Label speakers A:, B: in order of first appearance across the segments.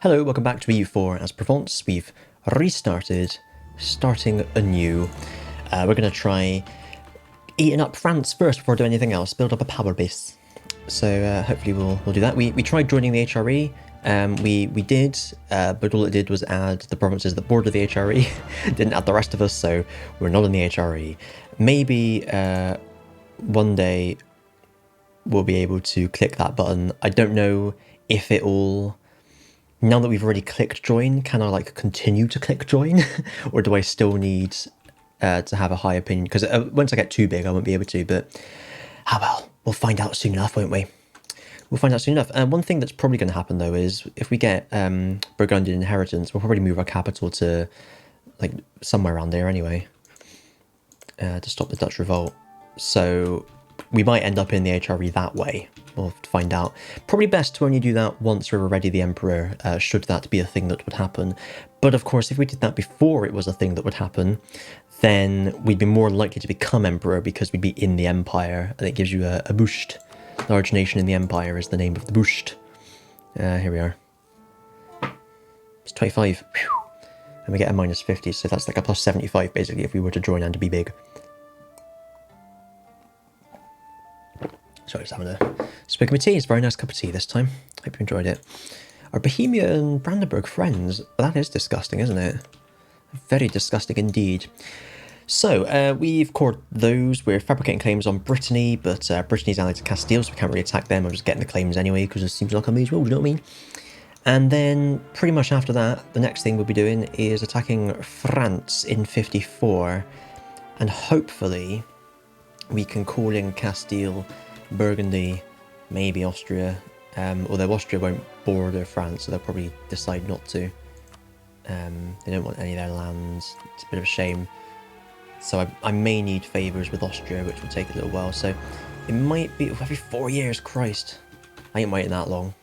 A: Hello, welcome back to EU4 as Provence. We've restarted, starting anew. We're going to try eating up France first before doing anything else, build up a power base. So hopefully we'll do that. We tried joining the HRE, we did, but all it did was add the provinces that border the HRE, didn't add the rest of us, so we're not in the HRE. Maybe one day we'll be able to click that button. I don't know if it'll... Now that we've already clicked join, can I like continue to click join? Or do I still need to have a high opinion? Because once I get too big, I won't be able to, but well, we'll find out soon enough, won't we? We'll find out soon enough. One thing that's probably going to happen though is if we get Burgundian inheritance, we'll probably move our capital to like somewhere around there anyway, to stop the Dutch revolt. So we might end up in the HRE that way. We'll have to find out. Probably best to only do that once we're already the Emperor, should that be a thing that would happen. But of course, if we did that before it was a thing that would happen, then we'd be more likely to become Emperor because we'd be in the Empire, and it gives you a boost. Large nation in the Empire is the name of the boost. Here we are. It's 25. Whew. And we get a minus 50, so that's like a plus 75 basically if we were to join and to be big. Sorry, just having a swig of my tea. It's a very nice cup of tea this time. Hope you enjoyed it. Our Bohemia and Brandenburg friends. That is disgusting, isn't it? Very disgusting indeed. So, we've cored those. We're fabricating claims on Brittany, but Brittany's allied to Castile, so we can't really attack them. I'm just getting the claims anyway, because it seems like I may as well, do you know what I mean? And then, pretty much after that, the next thing we'll be doing is attacking France in 54. And hopefully, we can call in Castile, Burgundy, maybe Austria, although Austria won't border France, so they'll probably decide not to. They don't want any of their lands. It's a bit of a shame. So I may need favours with Austria, which will take a little while. So it might be every 4 years. Christ, I ain't waiting that long.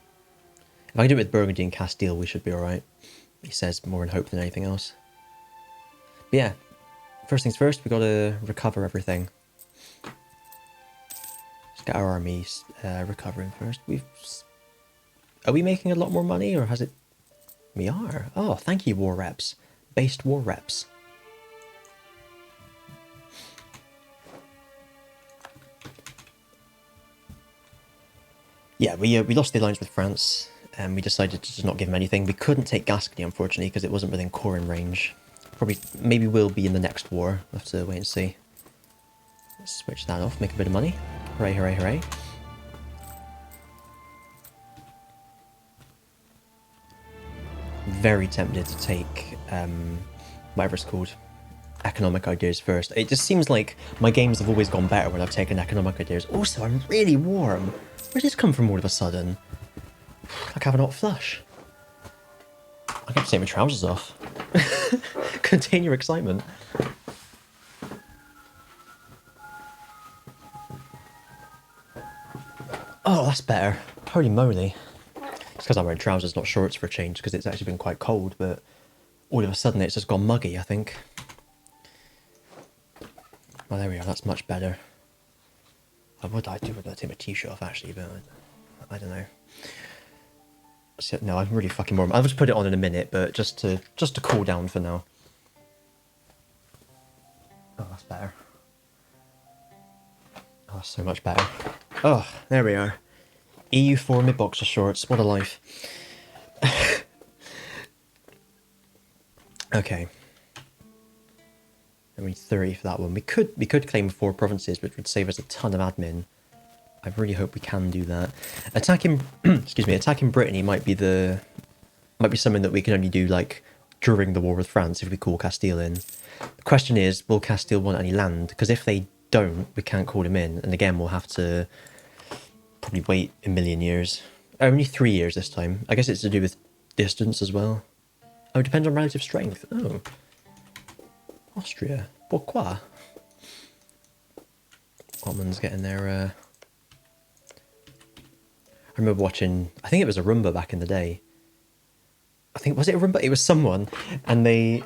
A: If I can do it with Burgundy and Castile, we should be alright. He says more in hope than anything else. But yeah, first things first, we got to recover everything. Get our armies recovering first. Are we making a lot more money, or has it... We are. Oh, thank you, war reps. Based war reps. Yeah, we lost the alliance with France, and we decided to just not give them anything. We couldn't take Gascony, unfortunately, because it wasn't within Corin range. Maybe will be in the next war. We'll have to wait and see. Let's switch that off, make a bit of money. Hooray, hooray, hooray. Very tempted to take, whatever it's called, economic ideas first. It just seems like my games have always gone better when I've taken economic ideas. Also, I'm really warm. Where did this come from all of a sudden? Like having a hot flush. I'm going to take my trousers off. Contain your excitement. Oh, that's better. Holy moly. It's because I'm wearing trousers, not shorts for a change, because it's actually been quite cold, but all of a sudden it's just gone muggy, I think. Well, there we are, that's much better. What I do with that? Take my t-shirt off, actually, but I don't know. So, no, I'm really fucking warm. I'll just put it on in a minute, but just to cool down for now. Oh, that's better. Oh, that's so much better. Oh, there we are. EU4 mid-boxer shorts, what a life. Okay. I mean 30 for that one. We could claim 4 provinces, which would save us a ton of admin. I really hope we can do that. Attacking excuse me, attacking Brittany might be something that we can only do like during the war with France if we call Castile in. The question is, will Castile want any land? Because if they don't, we can't call them in, and again we'll have to probably wait a million years. Only 3 years this time. I guess it's to do with distance as well. Oh, it depends on relative strength. Oh. Austria. Pourquoi? Ottomans getting their... I remember watching... I think it was a Roomba back in the day. Was it a Roomba? It was someone. And they...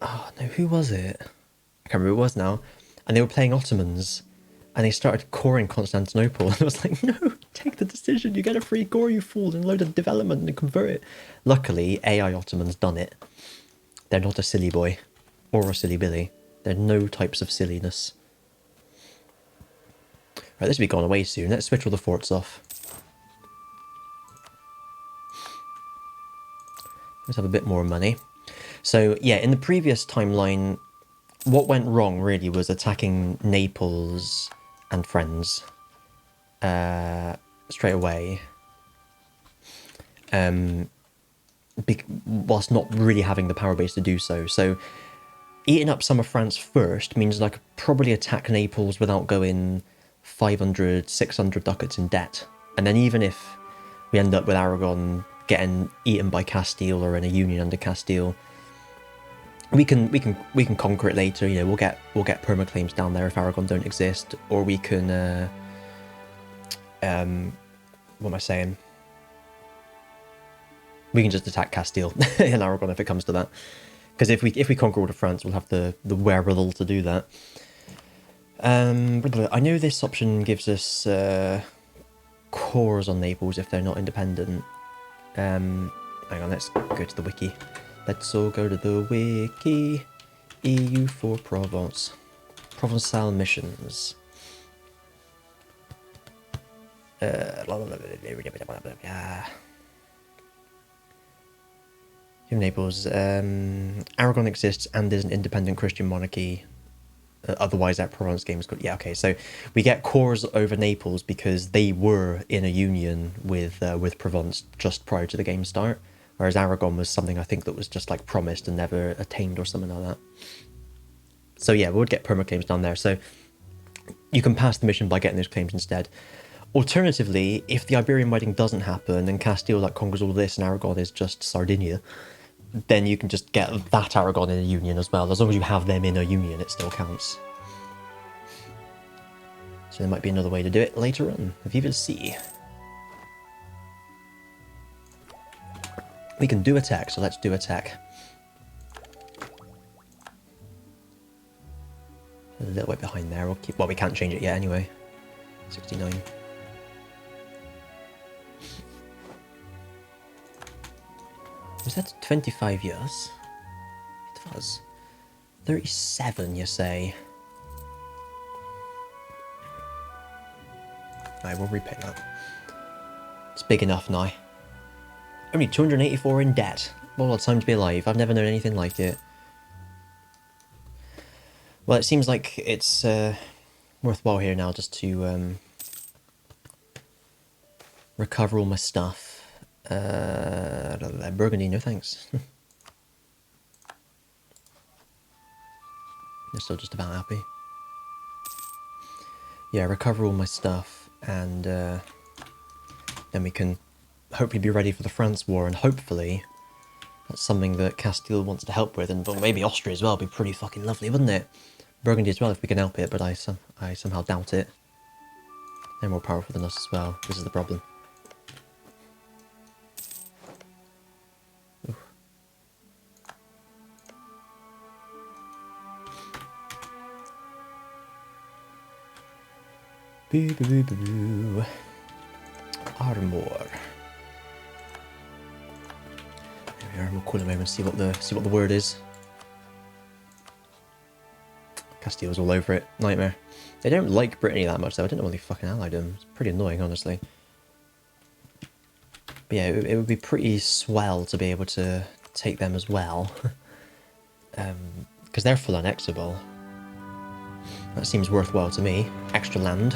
A: Oh, no, who was it? I can't remember who it was now. And they were playing Ottomans. And they started coring Constantinople. And I was like, no, take the decision. You get a free core, you fool, and load of development and convert it. Luckily, AI Ottoman's done it. They're not a silly boy or a silly Billy. They're no types of silliness. Right, this will be gone away soon. Let's switch all the forts off. Let's have a bit more money. So, yeah, in the previous timeline, what went wrong, really, was attacking Naples and friends straight away. Whilst not really having the power base to do so. So, eating up some of France first means I could probably attack Naples without going 500, 600 ducats in debt. And then even if we end up with Aragon getting eaten by Castile or in a union under Castile, we can conquer it later. You know, we'll get permaclaims down there if Aragon don't exist, or we can what am I saying? We can just attack Castile and Aragon if it comes to that. Because if we conquer all of France, we'll have the wherewithal to do that. I know this option gives us cores on Naples if they're not independent. Hang on, let's go to the wiki. Let's all go to the wiki. EU4 Provence. Provençal missions. Naples. Aragon exists and is an independent Christian monarchy. Otherwise, that Provence game is good. Yeah, okay. So we get cores over Naples because they were in a union with Provence just prior to the game start. Whereas Aragon was something I think that was just like promised and never attained or something like that. So yeah, we would get permaclaims down there. So you can pass the mission by getting those claims instead. Alternatively, if the Iberian wedding doesn't happen and Castile like conquers all this and Aragon is just Sardinia, then you can just get that Aragon in a union as well. As long as you have them in a union, it still counts. So there might be another way to do it later on. Vive le see. We can do attack, so let's do attack. A little bit behind there. We'll keep. Well, we can't change it yet anyway. 69. Was that 25 years? It was. 37, you say? Right, we'll repay that. It's big enough now. Only 284 in debt. What a time to be alive. I've never known anything like it. Well, it seems like it's worthwhile here now just to recover all my stuff. Burgundy, no thanks. They're still just about happy. Yeah, recover all my stuff, and then we can hopefully be ready for the France war, and hopefully that's something that Castile wants to help with, and well, maybe Austria as well would be pretty fucking lovely, wouldn't it? Burgundy as well if we can help it, but I somehow doubt it. They're more powerful than us as well. This is the problem. Boo boo boo boo. Armor. There we are. We'll call him over and see what the word is. Castile's all over it. Nightmare. They don't like Brittany that much though. I don't know why they fucking allied them. It's pretty annoying, honestly. But yeah, it would be pretty swell to be able to take them as well. Because they're full annexable. That seems worthwhile to me. Extra land.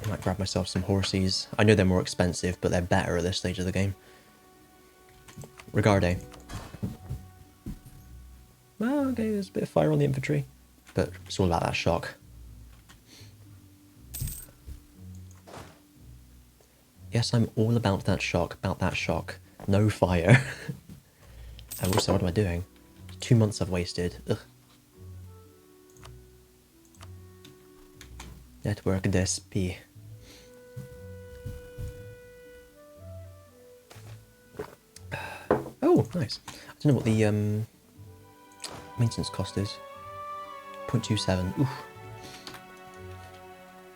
A: I might grab myself some horses. I know they're more expensive, but they're better at this stage of the game. Regarde. Well, okay, there's a bit of fire on the infantry, but it's all about that shock. Yes, I'm all about that shock, No fire. And also, what am I doing? 2 months I've wasted. Ugh. Network DSP. Nice. I don't know what the maintenance cost is. 0.27. Oof.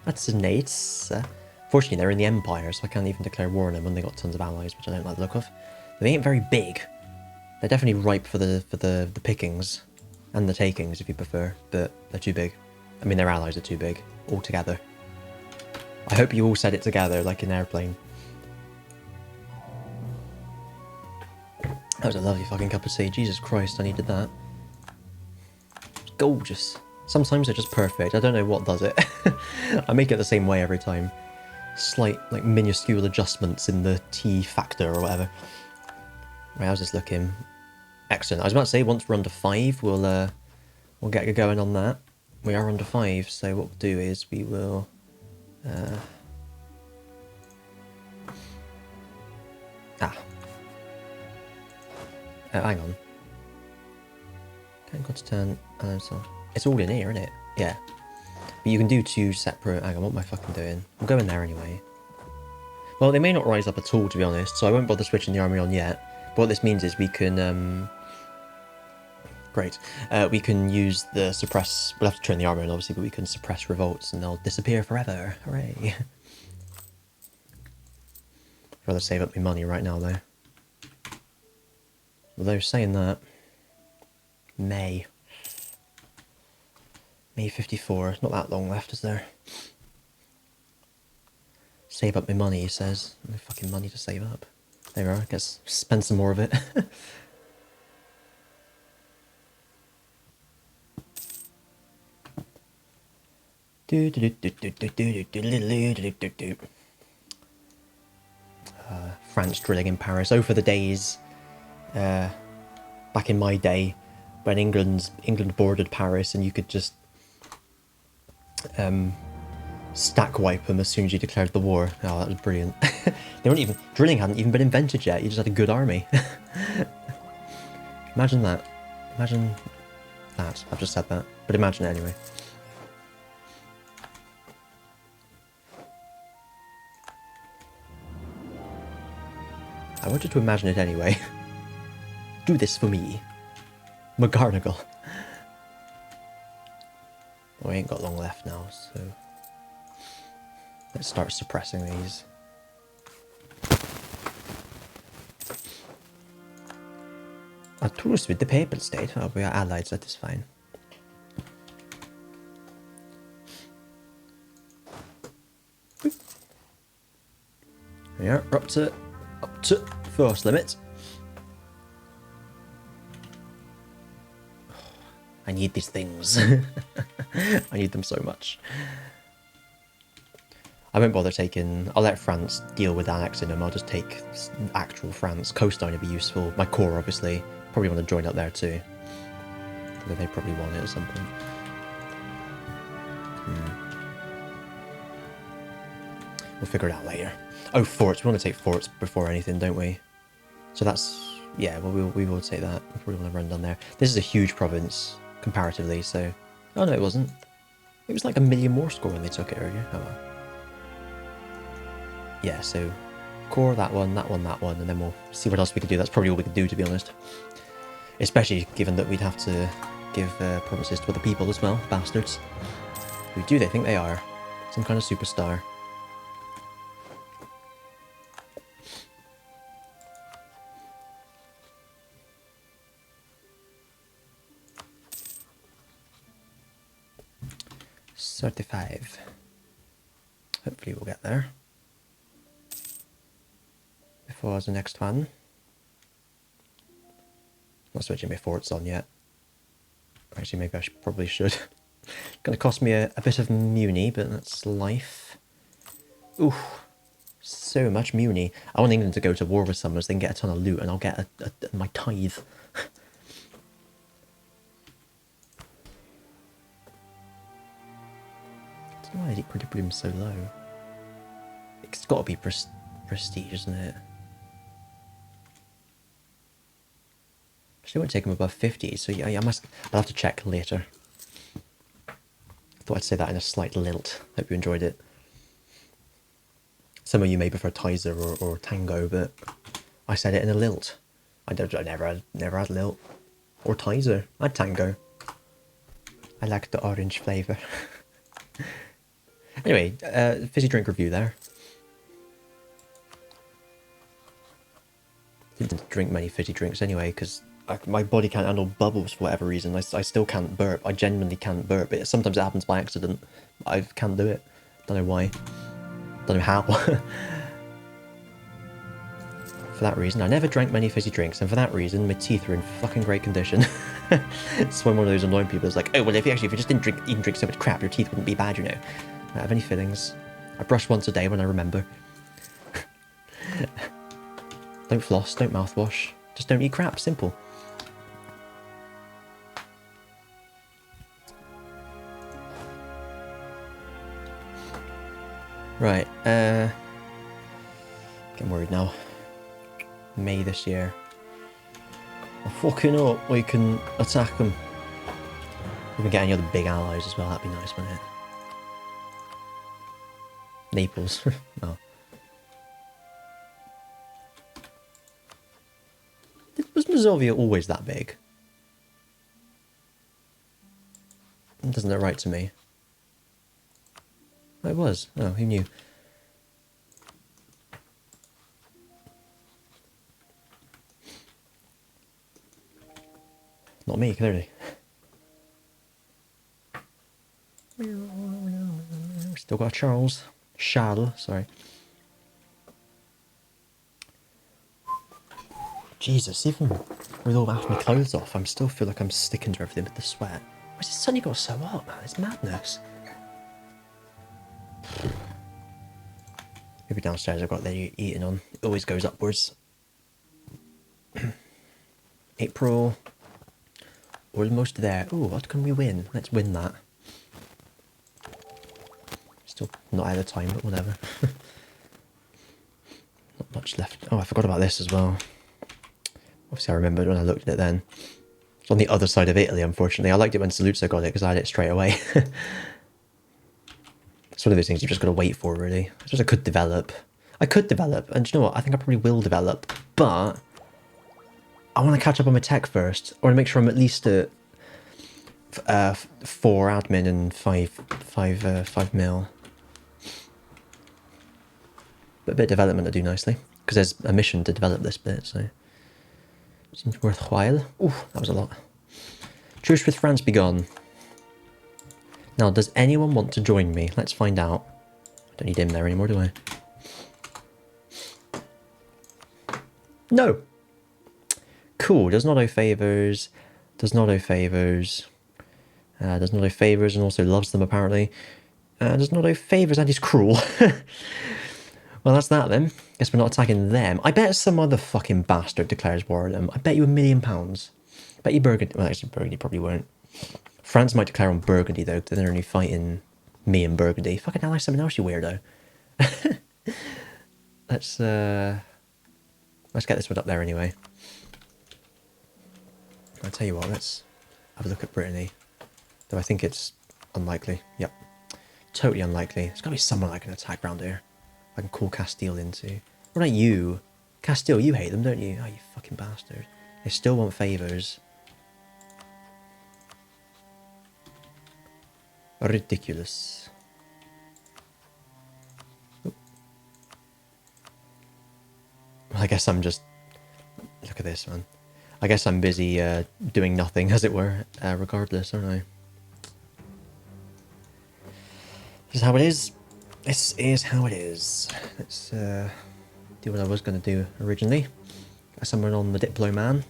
A: That's innate. Fortunately, they're in the Empire, so I can't even declare war on them when they got tons of allies, which I don't like the look of. They ain't very big. They're definitely ripe for the pickings and the takings, if you prefer, but they're too big. I mean, their allies are too big altogether. I hope you all said it together, like an airplane. That was a lovely fucking cup of tea. Jesus Christ, I needed that. It's gorgeous. Sometimes they're just perfect. I don't know what does it. I make it the same way every time. Slight, like, minuscule adjustments in the tea factor or whatever. Right, how's this looking? Excellent. I was about to say, once we're under 5, we'll get going on that. We are under 5, so what we'll do is we will... hang on. Can't go to turn... it's all in here, isn't it? Yeah. But you can do 2 separate... Hang on, what am I fucking doing? I'm going there anyway. Well, they may not rise up at all, to be honest, so I won't bother switching the army on yet. But what this means is we can... Great. We can use the suppress... We'll have to turn the army on, obviously, but we can suppress revolts and they'll disappear forever. Hooray. I'd rather save up my money right now, though. Although, saying that... May 54. Not that long left, is there? Save up my money, he says. No fucking money to save up. There we are. I guess spend some more of it. France drilling in Paris. Oh, for the days back in my day when England bordered Paris and you could just stack wipe them as soon as you declared the war. Oh, that was brilliant. They weren't even... Drilling hadn't even been invented yet. You just had a good army. Imagine that. Imagine that. I've just said that. But imagine it anyway. I want you to imagine it anyway. Do this for me. McGarnagle. Well, we ain't got long left now, so... Let's start suppressing these. A truce with the Papal State? Oh, we are allies, that is fine. Yeah, up to force limit. I need these things. I need them so much. I won't bother taking... I'll let France deal with annexing them. I'll just take actual France. Coastline would be useful. My core, obviously. Probably want to join up there too. Although they probably want it at some point. We'll figure it out later. Oh, forts. We want to take forts before anything, don't we? So that's... Yeah, well, we will take that. We probably want to run down there. This is a huge province, comparatively, so... Oh, no, it wasn't. It was like 1 million more score when they took it earlier. Oh, well. Yeah, so... Core, that one, and then we'll see what else we can do. That's probably all we can do, to be honest. Especially given that we'd have to give provinces to other people as well. Bastards. Who do they think they are? Some kind of superstar. $35. Hopefully we'll get there. Before the next one. Not switching my forts on yet. Actually, maybe I probably should. Gonna cost me a bit of muni, but that's life. Ooh, so much muni. I want England to go to war with someone so they can get a ton of loot and I'll get my tithe. I don't know why equilibrium's so low. It's got to be prestige, isn't it? Actually, it won't take them above 50, so yeah, I'll have to check later. Thought I'd say that in a slight lilt. Hope you enjoyed it. Some of you may prefer Tizer or Tango, but I said it in a lilt. I never had Lilt. Or Tizer. I had Tango. I like the orange flavour. Anyway, fizzy drink review there. Didn't drink many fizzy drinks anyway, because my body can't handle bubbles for whatever reason. I still can't burp. I genuinely can't burp. Sometimes it happens by accident. I can't do it. Don't know why. Don't know how. For that reason, I never drank many fizzy drinks, and for that reason, my teeth are in fucking great condition. It's one of those annoying people that's like, oh, well, if you just didn't drink so much crap, your teeth wouldn't be bad, you know. I don't have any fillings. I brush once a day when I remember. Don't floss, don't mouthwash. Just don't eat crap, simple. Right, getting worried now. May this year. Oh, fucking up, we can attack them. We can get any other big allies as well, that'd be nice, wouldn't it? Naples. Oh. Was Mazovia always that big? Doesn't look right to me. Oh, it was. Oh, who knew? Not me, clearly. Still got Charles. Sorry. Jesus, even with all half my clothes off, I still feel like I'm sticking to everything with the sweat. Why's it suddenly got so hot, man? It's madness. Maybe downstairs I've got the eating on. It always goes upwards. April. Almost there. Ooh, what can we win? Let's win that. Still not out of time, but whatever. Not much left. Oh, I forgot about this as well. Obviously I remembered when I looked at it then. It's on the other side of Italy, unfortunately. I liked it when Saluzzo got it because I had it straight away. It's one of those things you've just got to wait for, really. I suppose I could develop. And do you know what? I think I probably will develop, but I want to catch up on my tech first. I want to make sure I'm at least at 4 admin and 5 mil. But a bit of development to do nicely, because there's a mission to develop this bit, so seems worthwhile. Ooh, that was a lot. Truce with France be gone. Now, does anyone want to join me? Let's find out. I don't need him there anymore, do I? No! Cool, does not owe favours. Does not owe favours. Does not owe favours and also loves them, apparently. Does not owe favours and is cruel. Well, that's that then. Guess we're not attacking them. I bet some other fucking bastard declares war on them. I bet you £1 million. Bet you Burgundy... Well, actually, Burgundy probably won't. France might declare on Burgundy, though, because they're only fighting me and Burgundy. Fucking ally someone else, you weirdo. Let's get this one up there anyway. I'll tell you what, let's have a look at Brittany. Though I think it's unlikely. Yep. Totally unlikely. There's got to be someone I can attack around here. I can call Castile into. What about you? Castile, you hate them, don't you? Oh, you fucking bastard. They still want favours. Ridiculous. Oop. Well, I guess I'm just... Look at this, man. I guess I'm busy doing nothing, as it were, regardless, aren't I? This is how it is. This is how it is. Let's do what I was going to do originally. Get someone on the Diplo man.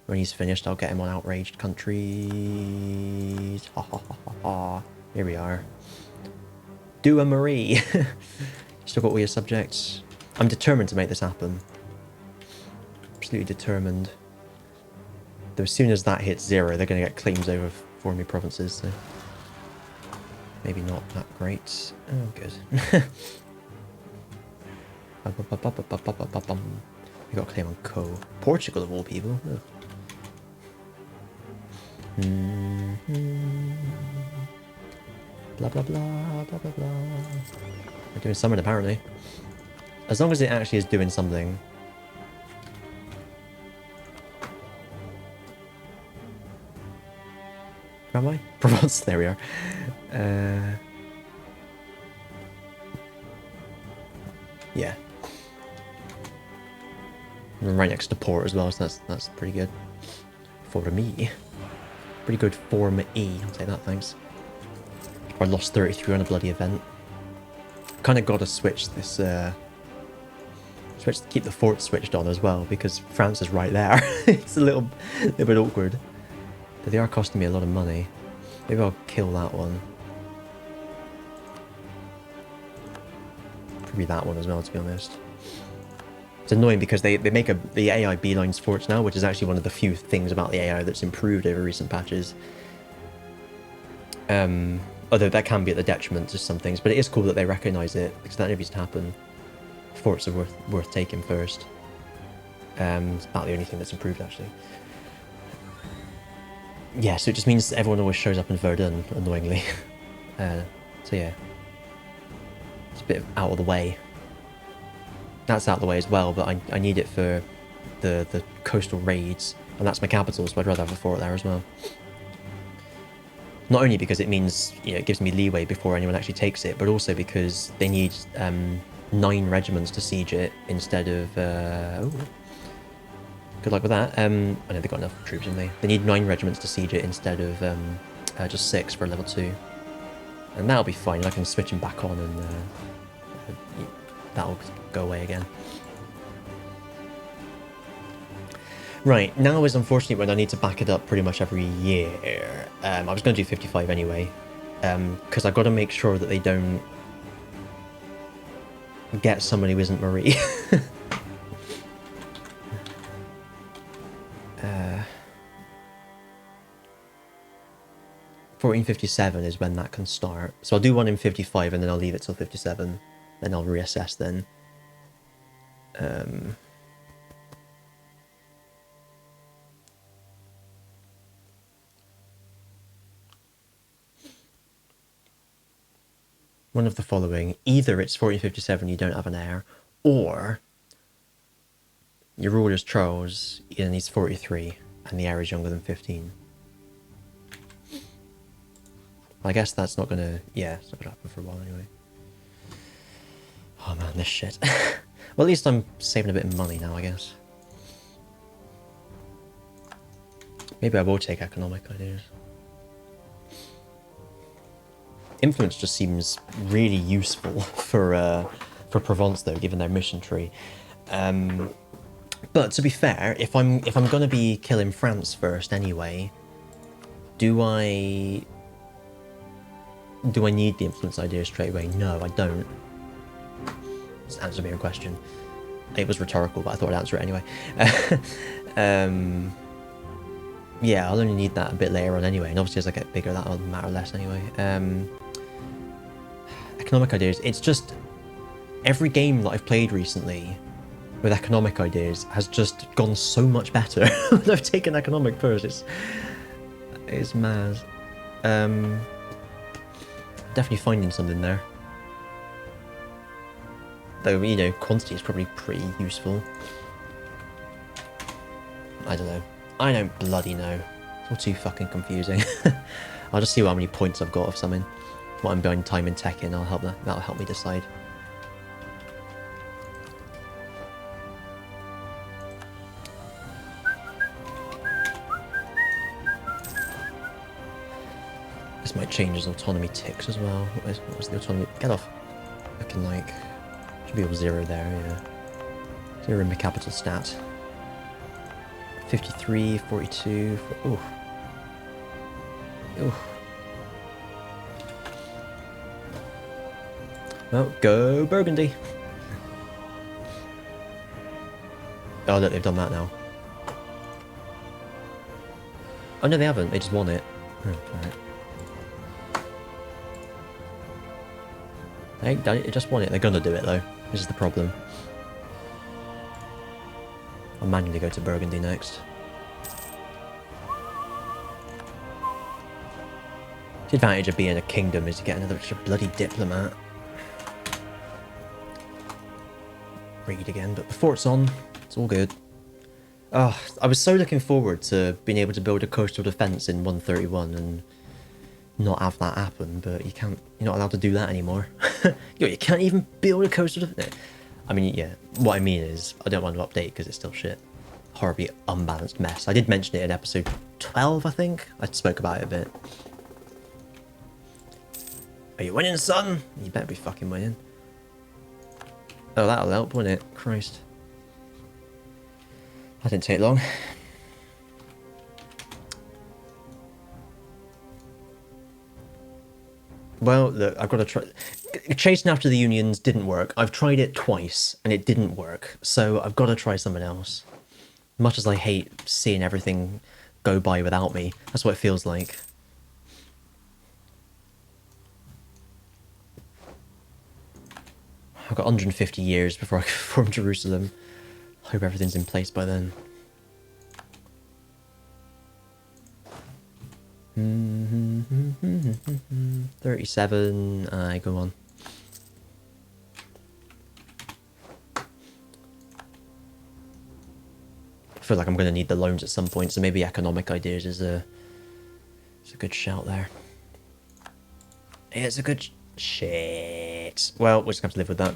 A: When he's finished, I'll get him on outraged countries. Ha ha ha ha ha. Here we are. Do a Marie. Still got all your subjects. I'm determined to make this happen. Absolutely determined. Though as soon as that hits 0, they're going to get claims over for me provinces, so... Maybe not that great. Oh, good. We got a claim on Co. Portugal, of all people. Oh. Blah, blah, blah, blah, blah, blah. We're doing something, apparently. As long as it actually is doing something, Where am I? Provence, there we are. Yeah. I'm right next to port as well, so that's pretty good. For me. Pretty good for me. I'll take that, thanks. I lost 33 on a bloody event. Kind of got to switch this, keep the fort switched on as well, because France is right there. It's a little bit awkward. But they are costing me a lot of money. Maybe I'll kill that one. Probably that one as well, to be honest. It's annoying because they make the AI beelines forts now, which is actually one of the few things about the AI that's improved over recent patches. Although that can be at the detriment to some things, but it is cool that they recognise it, because that needs to happen. Forts are worth taking first. It's about the only thing that's improved, actually. Yeah, so it just means everyone always shows up in Verdun, annoyingly. So yeah. It's a bit out of the way. That's out of the way as well, but I need it for the coastal raids, and that's my capital, so I'd rather have a fort there as well. Not only because it means, you know, it gives me leeway before anyone actually takes it, but also because they need 9 regiments to siege it instead of... oh, good luck with that. I know they've got enough troops, haven't they? They need 9 regiments to siege it instead of just 6 for level 2. And that'll be fine, I can switch them back on and that'll go away again. Right, now is unfortunately when I need to back it up pretty much every year. I was going to do 55 anyway, because I've got to make sure that they don't get someone who isn't Marie. 1457 is when that can start. So I'll do one in 55 and then I'll leave it till 57. Then I'll reassess then. One of the following. Either it's 1457, you don't have an heir, or your ruler's Charles and he's 43 and the heir is younger than 15. I guess that's not gonna... yeah, it's not gonna happen for a while anyway. Oh man, this shit. Well, at least I'm saving a bit of money now, I guess. Maybe I will take economic ideas. Influence just seems really useful for Provence though, given their mission tree. But to be fair, if I'm gonna be killing France first anyway, do I need the influence idea straight away? No, I don't. Just answer me a question. It was rhetorical, but I thought I'd answer it anyway. Yeah, I'll only need that a bit later on anyway, and obviously as I get bigger that'll matter less anyway. Economic ideas, it's just... every game that I've played recently with economic ideas has just gone so much better when I've taken economic first. It's mad. Definitely finding something there. Though, you know, quantity is probably pretty useful. I don't know. I don't bloody know. It's all too fucking confusing. I'll just see how many points I've got of something. What I'm buying time and tech in, that'll help me decide. This might change his autonomy ticks as well. What was the autonomy? Get off. Looking like... should be all 0 there, yeah. 0 in the capital stat. 53, 42... ooh. Ooh. Well, go Burgundy! Oh look, they've done that now. Oh no, they haven't, they just won it. Oh, alright. They just won it, they're gonna do it though. This is the problem. I'll manually go to Burgundy next. The advantage of being a kingdom is to get another bloody diplomat. Read again, but the fort's on. It's all good. Oh, I was so looking forward to being able to build a coastal defence in 131, and not have that happen, but you're not allowed to do that anymore. You can't even build a coaster to... No. I mean, yeah, what I mean is, I don't want to update because it's still shit. Horribly unbalanced mess. I did mention it in episode 12, I think. I spoke about it a bit. Are you winning, son? You better be fucking winning. Oh, that'll help, won't it? Christ. That didn't take long. Well, look, I've got to try... Chasing after the unions didn't work. I've tried it twice, and it didn't work. So I've got to try something else. Much as I hate seeing everything go by without me, that's what it feels like. I've got 150 years before I can form Jerusalem. Hope everything's in place by then. 37, go on. I feel like I'm going to need the loans at some point, so maybe economic ideas is a good shout there. It's a good shit. Well, we're just going to have to live with that.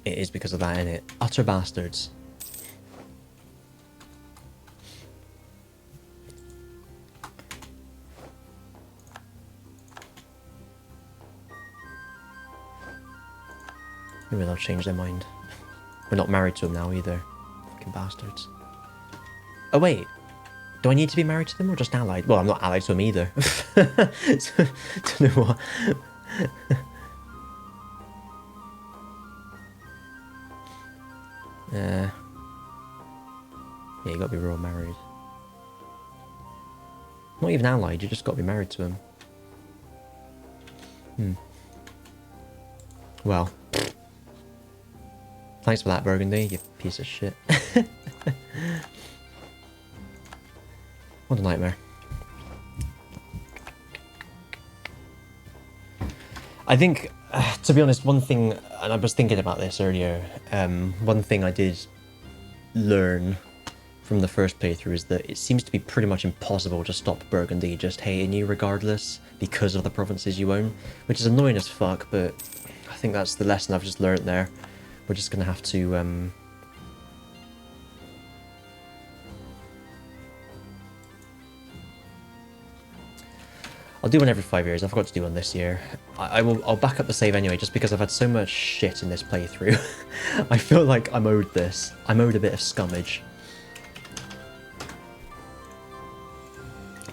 A: It is because of that, innit? Utter bastards. Maybe they'll change their mind. We're not married to them now either. Fucking bastards. Oh wait, do I need to be married to them or just allied? Well, I'm not allied to them either. Don't know what. Yeah, you gotta be real married. Not even allied, you just gotta be married to them. Well. Thanks for that, Burgundy, you piece of shit. What a nightmare. I think, to be honest, one thing, and I was thinking about this earlier, one thing I did learn from the first playthrough is that it seems to be pretty much impossible to stop Burgundy just hating you regardless because of the provinces you own, which is annoying as fuck, but I think that's the lesson I've just learned there. We're just going to have to... I'll do one every 5 years. I forgot to do one this year. I'll back up the save anyway, just because I've had so much shit in this playthrough. I feel like I'm owed this. I'm owed a bit of scummage.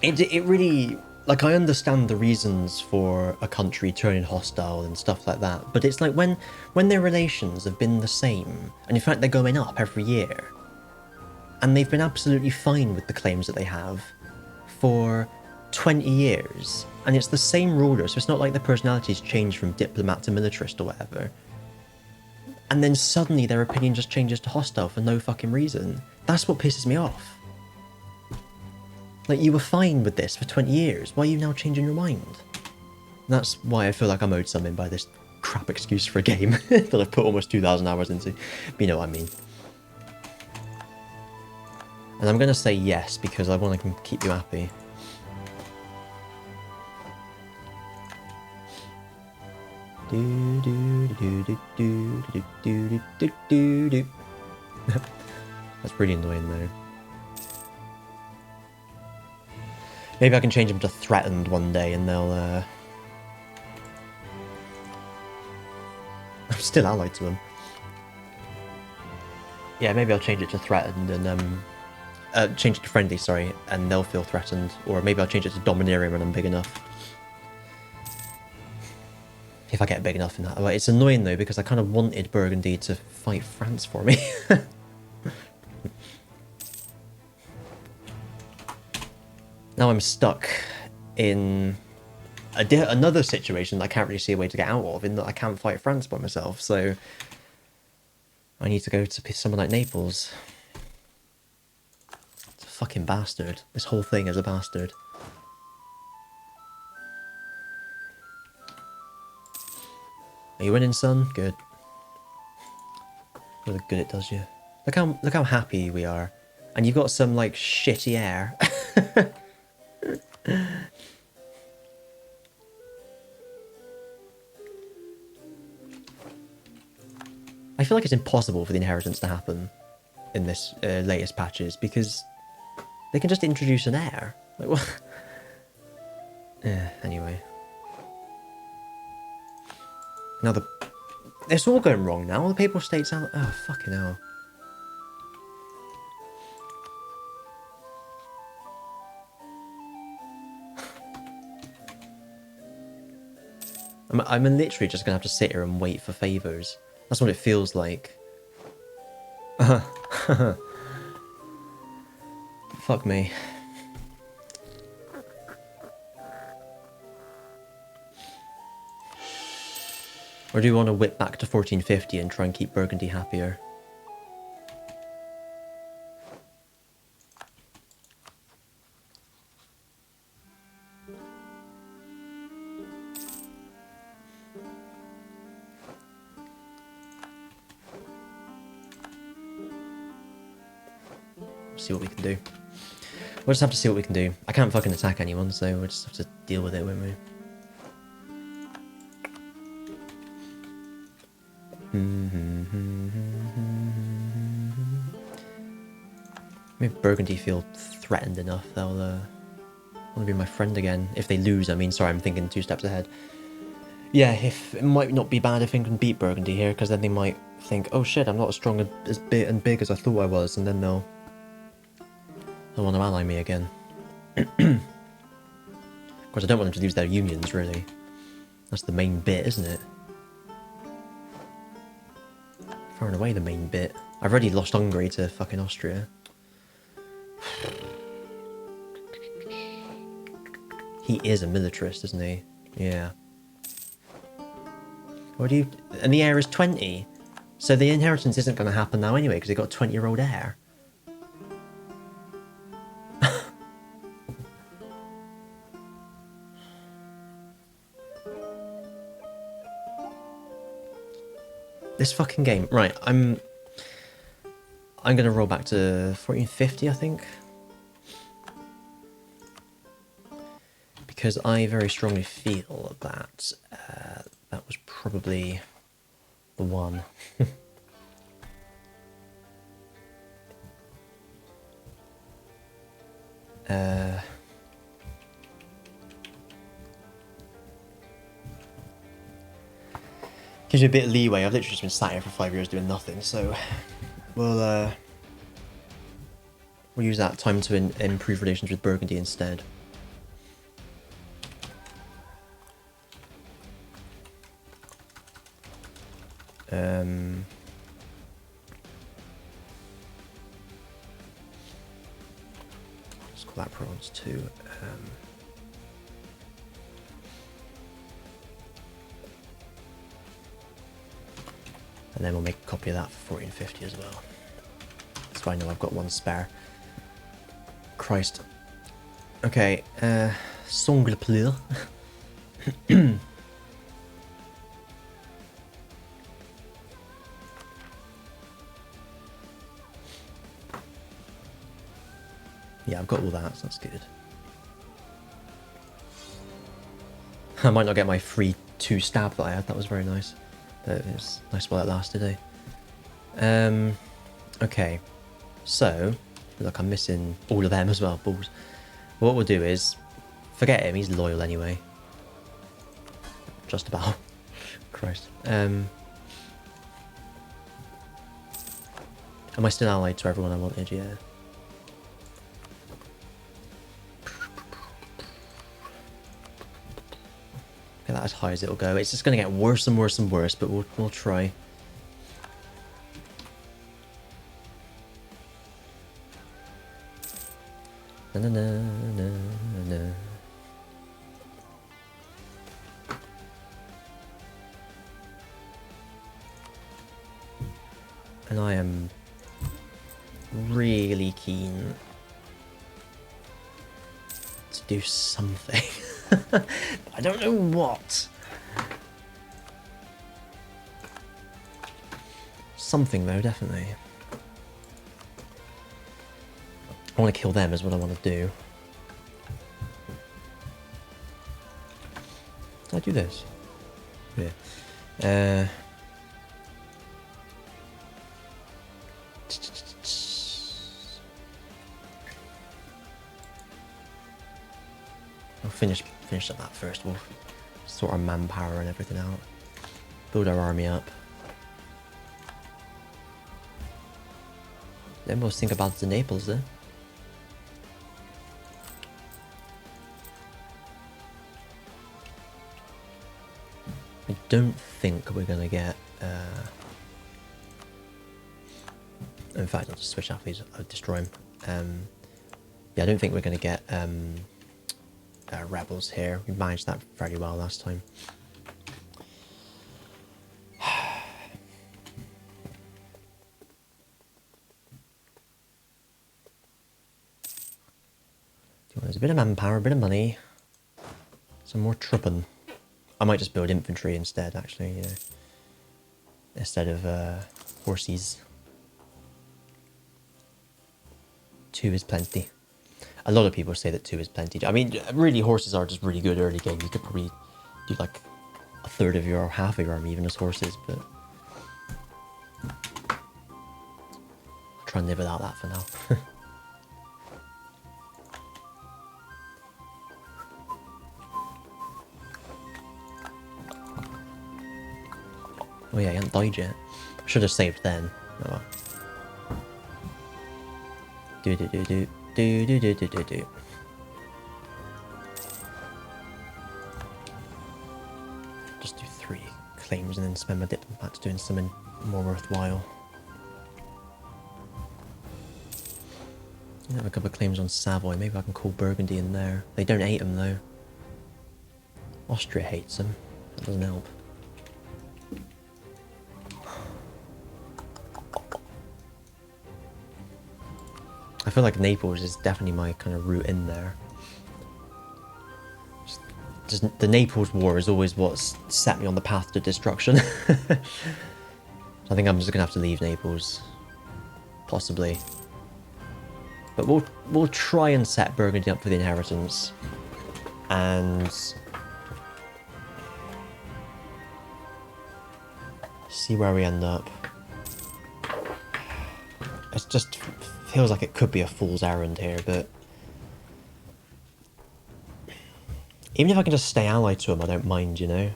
A: It really... Like, I understand the reasons for a country turning hostile and stuff like that, but it's like when their relations have been the same, and in fact they're going up every year, and they've been absolutely fine with the claims that they have for 20 years, and it's the same ruler, so it's not like their personalities change from diplomat to militarist or whatever, and then suddenly their opinion just changes to hostile for no fucking reason. That's what pisses me off. Like, you were fine with this for 20 years, why are you now changing your mind? That's why I feel like I'm owed something by this crap excuse for a game that I've put almost 2,000 hours into. But you know what I mean. And I'm going to say yes, because I want to keep you happy. That's pretty annoying though. Maybe I can change them to threatened one day and they'll, I'm still allied to them. Yeah, maybe I'll change it to threatened and, change it to friendly, sorry, and they'll feel threatened. Or maybe I'll change it to domineering when I'm big enough. If I get big enough in that. It's annoying though, because I kind of wanted Burgundy to fight France for me. Now I'm stuck in another situation that I can't really see a way to get out of, in that I can't fight France by myself, so I need to go to someone like Naples. It's a fucking bastard. This whole thing is a bastard. Are you winning, son? Good. Look how good it does you. Look how happy we are. And you've got some, like, shitty heir. I feel like it's impossible for the inheritance to happen in this latest patches, because they can just introduce an heir. Like, what? Anyway. Now it's all going wrong now. The Papal States are... Oh, fucking hell. I'm literally just gonna have to sit here and wait for favours. That's what it feels like. Fuck me. Or do you want to whip back to 1450 and try and keep Burgundy happier? See what we can do. We'll just have to see what we can do. I can't fucking attack anyone, so we'll just have to deal with it, won't we? Maybe Burgundy feel threatened enough, they'll want to be my friend again. If they lose, I mean, sorry, I'm thinking 2 steps ahead. Yeah, if it might not be bad if England beat Burgundy here, because then they might think, oh shit, I'm not as strong as big as I thought I was, and then they'll want to ally me again. Of course, I don't want them to lose their unions, really. That's the main bit, isn't it? Far and away the main bit. I've already lost Hungary to fucking Austria. He is a militarist, isn't he? Yeah. What do you... And the heir is 20. So the inheritance isn't going to happen now anyway, because they've got a 20-year-old heir. This fucking game. Right, I'm going to roll back to 1450, I think. Because I very strongly feel that that was probably the one. Gives me a bit of leeway. I've literally just been sat here for 5 years doing nothing, so we'll use that time to improve relations with Burgundy instead. Let's call that Provence too. And then we'll make a copy of that for 1450 as well. So I know I've got one spare. Christ. Okay, Sangle Pleur. Yeah, I've got all that, so that's good. I might not get my free 2 stab that I had, that was very nice. It was nice while it lasted, eh? Okay, so, look, I'm missing all of them as well, balls. What we'll do is, forget him, he's loyal anyway. Just about. Christ. Am I still allied to everyone I wanted? Yeah. Get that as high as it'll go. It's just going to get worse and worse and worse, but we'll try. Na na na na na. And I am really keen to do something. I don't know what. Something though, definitely. I want to kill them is what I want to do. Did I do this? Yeah. I'll finish up that first. We'll sort our manpower and everything out. Build our army up. Then we'll think about the Naples then. I don't think we're gonna get in fact I'll just switch out these, I'll destroy them. Yeah, I don't think we're gonna get rebels here. We managed that fairly well last time. There's a bit of manpower, a bit of money, some more trupping. I might just build infantry instead, actually, you know, instead of horses. 2 is plenty. A lot of people say that 2 is plenty. I mean, really, horses are just really good early game. You could probably do like a third of your, or half of your army even as horses, but I'll try and live without that for now. Oh yeah, he hasn't died yet. I should have saved then. Oh well. Do. Just do 3 claims and then spend my diplomats doing something more worthwhile. I have a couple of claims on Savoy. Maybe I can call Burgundy in there. They don't hate them though. Austria hates them. That doesn't help. I feel like Naples is definitely my kind of route in there. Just the Naples War is always what's set me on the path to destruction. So I think I'm just gonna have to leave Naples, possibly. But we'll try and set Burgundy up for the inheritance, and see where we end up. It's just feels like it could be a fool's errand here, but even if I can just stay allied to them, I don't mind, you know.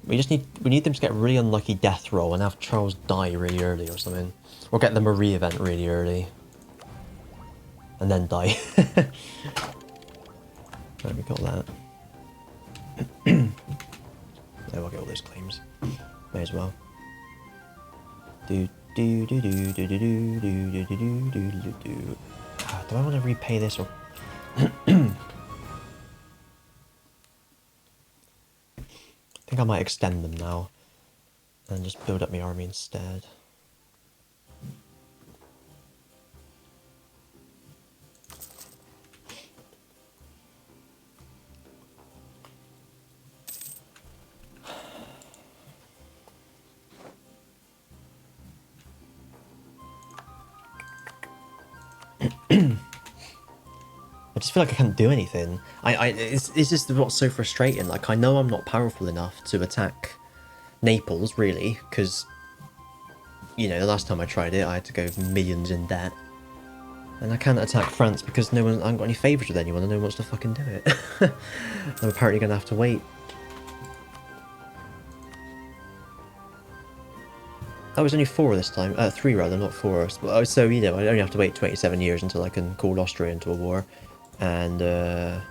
A: We need them to get a really unlucky death roll and have Charles die really early or something, or get the Marie event really early, and then die. Right, we got that. Yeah, we'll get all those claims. May as well. Do I want to repay this or? I think I might extend them now and just build up my army instead. I just feel like I can't do anything. It's just what's so frustrating. Like, I know I'm not powerful enough to attack Naples, really, because, you know, the last time I tried it, I had to go millions in debt. And I can't attack France because I haven't got any favours with anyone and no one wants to fucking do it. I'm apparently going to have to wait. Oh, it was only 4 this time. 3 rather, not 4. So, you know, I only have to wait 27 years until I can call Austria into a war. And, oh,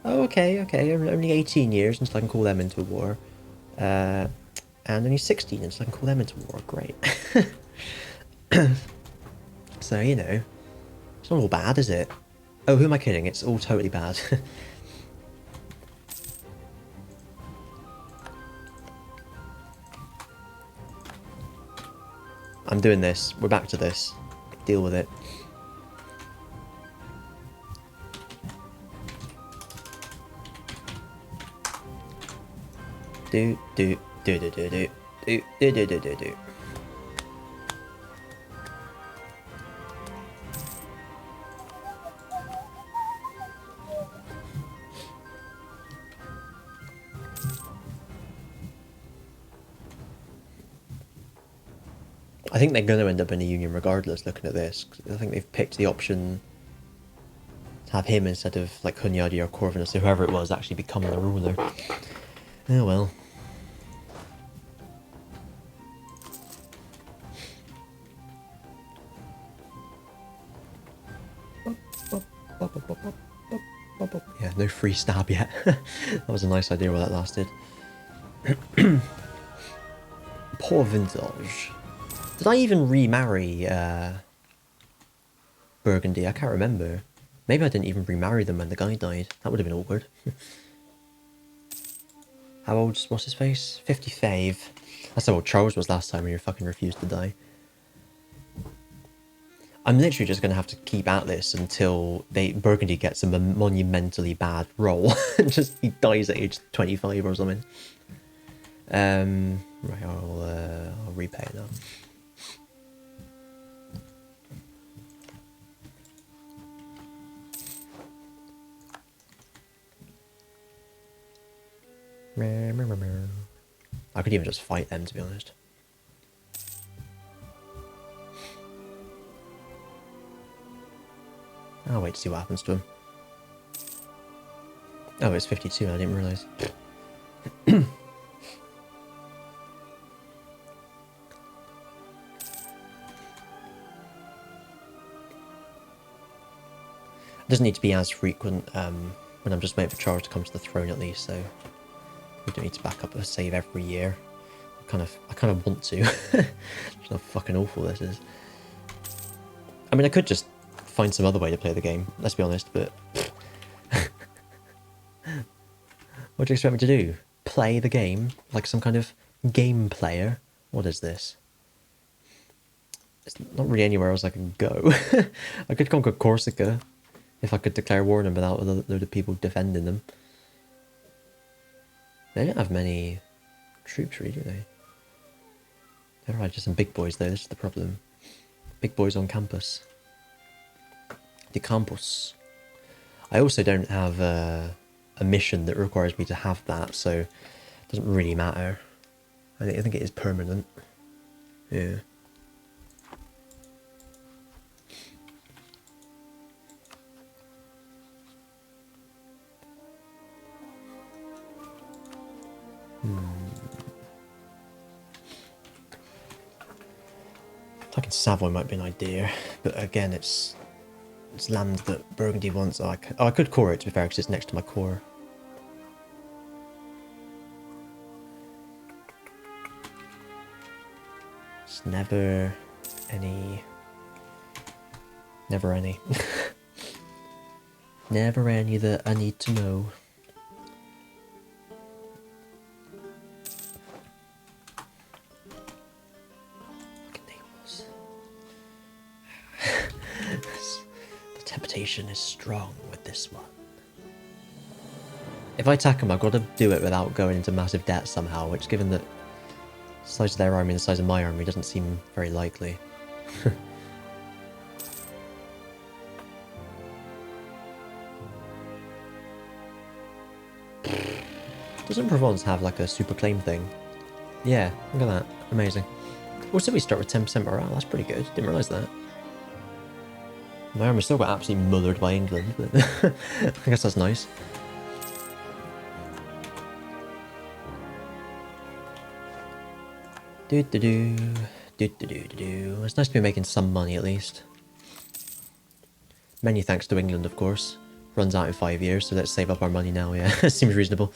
A: okay, only 18 years until I can call them into a war. And only 16 until I can call them into war. Great. So, you know, it's not all bad, is it? Oh, who am I kidding? It's all totally bad. I'm doing this. We're back to this. Deal with it. Do. I think they're going to end up in a union regardless, looking at this. 'Cause I think they've picked the option to have him instead of like Hunyadi or Corvinus or whoever it was actually becoming the ruler. Oh well. Yeah, no free stab yet. That was a nice idea while that lasted. Provence. Did I even remarry Burgundy? I can't remember. Maybe I didn't even remarry them when the guy died. That would have been awkward. How old's what's his face? 55. That's how old Charles was last time when you fucking refused to die. I'm literally just going to have to keep at this until Burgundy gets a monumentally bad roll. Just he dies at age 25 or something. Right, I'll repay it now. I could even just fight them, to be honest. I'll wait to see what happens to him. Oh, it's 52, I didn't realise. It doesn't need to be as frequent when I'm just waiting for Charles to come to the throne at least, so we don't need to back up a save every year. I kind of want to. Just how fucking awful this is. I mean, I could just find some other way to play the game, let's be honest, but what do you expect me to do? Play the game like some kind of game player? What is this? There's not really anywhere else I can go. I could conquer Corsica if I could declare war on them without a load of people defending them. They don't have many troops really, do they? They're just some big boys though, this is the problem. Big boys on campus. The campus. I also don't have a mission that requires me to have that, so it doesn't really matter. I think it is permanent. Yeah. Attacking Savoy might be an idea, but again, it's land that Burgundy wants. Oh, I could core it, to be fair, because it's next to my core. It's never any. Never any. Never any that I need to know. Is strong with this one. If I attack him, I've got to do it without going into massive debt somehow, which, given that the size of their army and the size of my army, doesn't seem very likely. Doesn't Provence have like a super claim thing? Yeah, look at that. Amazing. Also, we start with 10% morale. That's pretty good. Didn't realise that. My army still got absolutely mothered by England, but I guess that's nice. It's nice to be making some money at least. Many thanks to England, of course. Runs out in 5 years, so let's save up our money now, yeah. Seems reasonable.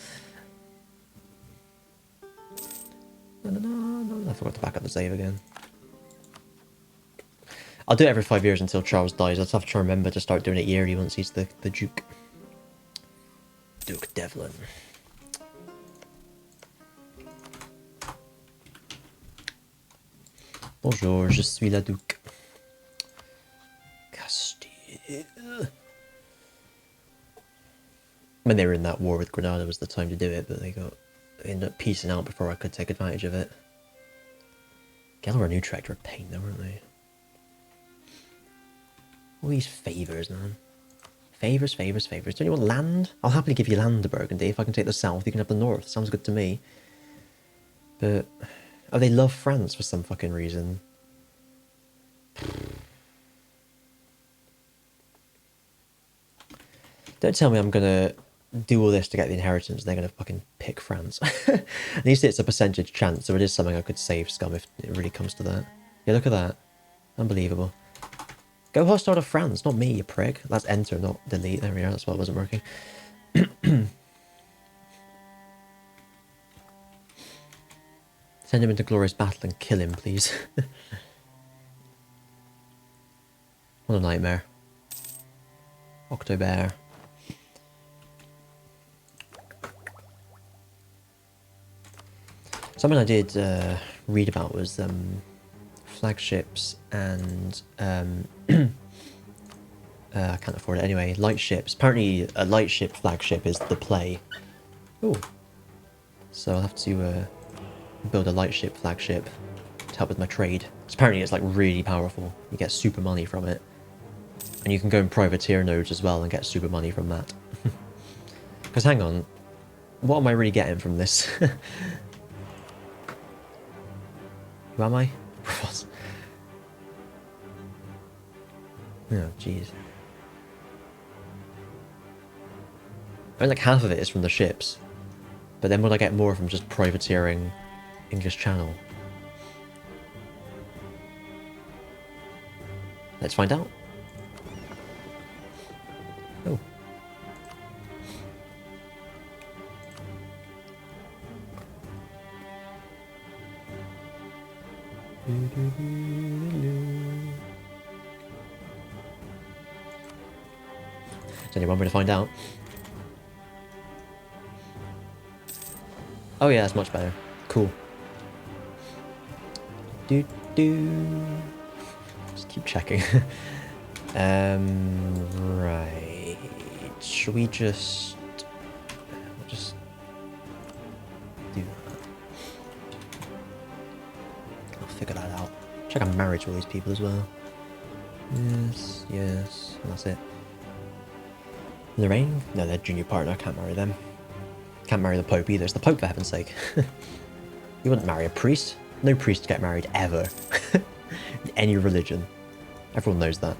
A: No, I forgot to back up the save again. I'll do it every 5 years until Charles dies. I'll have to try and remember to start doing it yearly once he's the Duke. Duke Devlin. Bonjour, je suis la Duke. Castile. When they were in that war with Granada was the time to do it, but they ended up piecing out before I could take advantage of it. Gelor and Utrecht were a pain though, weren't they? All these favours, man. Favours. Don't you want land? I'll happily give you land to Burgundy. If I can take the south, you can have the north. Sounds good to me. But... oh, they love France for some fucking reason. Don't tell me I'm gonna do all this to get the inheritance and they're gonna fucking pick France. At least it's a percentage chance, so it is something I could save scum if it really comes to that. Yeah, look at that. Unbelievable. Go hostile to France, not me, you prick. That's enter, not delete. There we are, that's why it wasn't working. Send him into glorious battle and kill him, please. What a nightmare. October. Something I did read about was flagships and I can't afford it anyway. Light ships. Apparently, a light ship flagship is the play. Oh, so I'll have to build a light ship flagship to help with my trade. So apparently, it's like really powerful. You get super money from it, and you can go in privateer nodes as well and get super money from that. Because hang on, what am I really getting from this? Who am I? What? Oh, jeez. I mean, like half of it is from the ships. But then would I get more from just privateering English Channel? Let's find out. Oh. There's only one way to find out. Oh yeah, that's much better. Cool. Just keep checking. Right. Should we just... We'll just do that. I'll figure that out. Check I'm married to all these people as well. Yes, yes. And that's it. Lorraine? No, they're junior partner. I can't marry them. Can't marry the Pope either. It's the Pope, for heaven's sake. You wouldn't marry a priest. No priest get married ever. In any religion. Everyone knows that.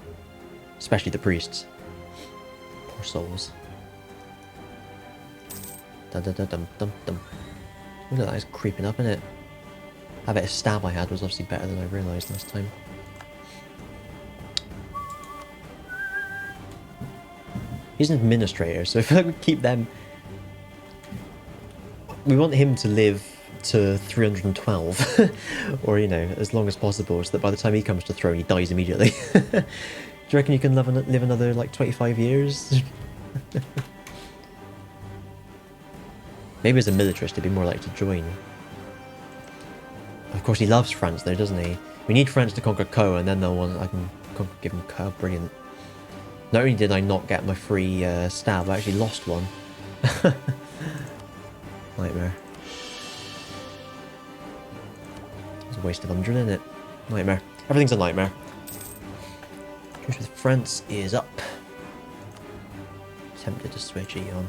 A: Especially the priests. Poor souls. Dum dum dum dum dum. Look at that, it's creeping up, innit? I bet a stab I had was obviously better than I realised last time. He's an administrator, so if I would keep them... We want him to live to 312, or, you know, as long as possible, so that by the time he comes to throne, he dies immediately. Do you reckon you can live another, like, 25 years? Maybe as a militarist, he'd be more likely to join. Of course, he loves France, though, doesn't he? We need France to conquer Co, and then they'll want... I can give him Co. Brilliant. Not only did I not get my free stab, I actually lost one. Nightmare. It's a waste of 100, isn't it? Nightmare. Everything's a nightmare. Truce with France is up. Tempted to switch E on.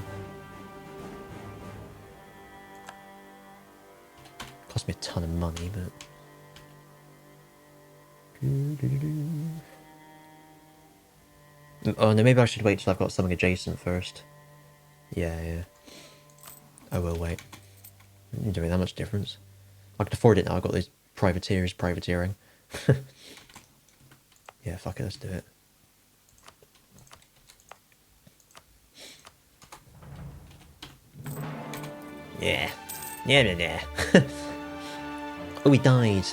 A: Cost me a ton of money, but... Oh no, maybe I should wait till I've got something adjacent first. Yeah. I will wait. It doesn't make that much difference. I can afford it now, I've got these privateers privateering. Yeah, fuck it, let's do it. Yeah. Yeah. Oh, he died.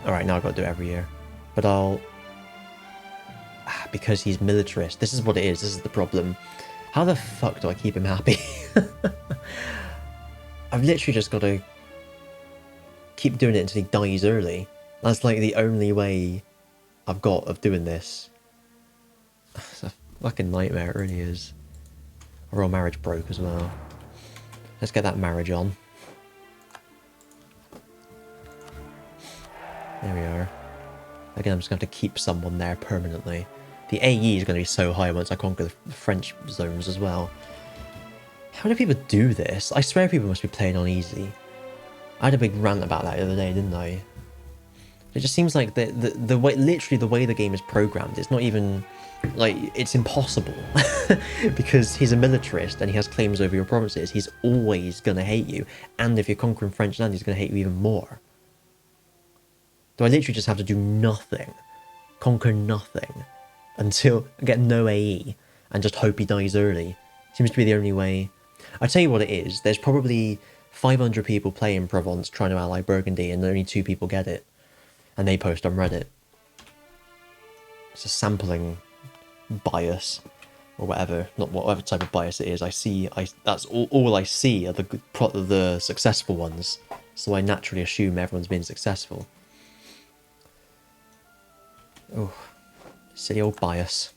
A: Alright, now I've got to do it every year. But I'll... Because he's militarist. This is what it is. This is the problem. How the fuck do I keep him happy? I've literally just got to keep doing it until he dies early. That's like the only way I've got of doing this. It's a fucking nightmare, it really is. Our royal marriage broke as well. Let's get that marriage on. There we are. Again, I'm just going to have to keep someone there permanently. The AE is going to be so high once I conquer the French zones as well. How do people do this? I swear people must be playing on easy. I had a big rant about that the other day, didn't I? It just seems like the way, literally the way the game is programmed, it's not even, like, it's impossible. Because he's a militarist and he has claims over your provinces, he's always gonna hate you. And if you're conquering French land, he's gonna hate you even more. So I literally just have to do nothing, conquer nothing, until I get no AE, and just hope he dies early. Seems to be the only way. I tell you what it is, there's probably 500 people playing Provence trying to ally Burgundy, and only 2 people get it. And they post on Reddit. It's a sampling bias, or whatever, not whatever type of bias it is. That's all I see are the successful ones, so I naturally assume everyone's been successful. Oh, silly old bias.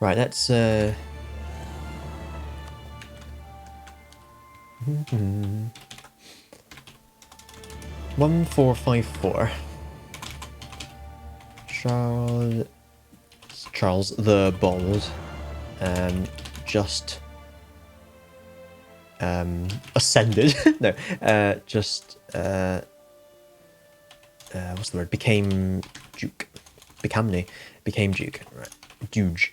A: Right, let's 1454. Charles the Bold, just ascended. No, just what's the word? Became Duke. Became Duke. Right, Duke.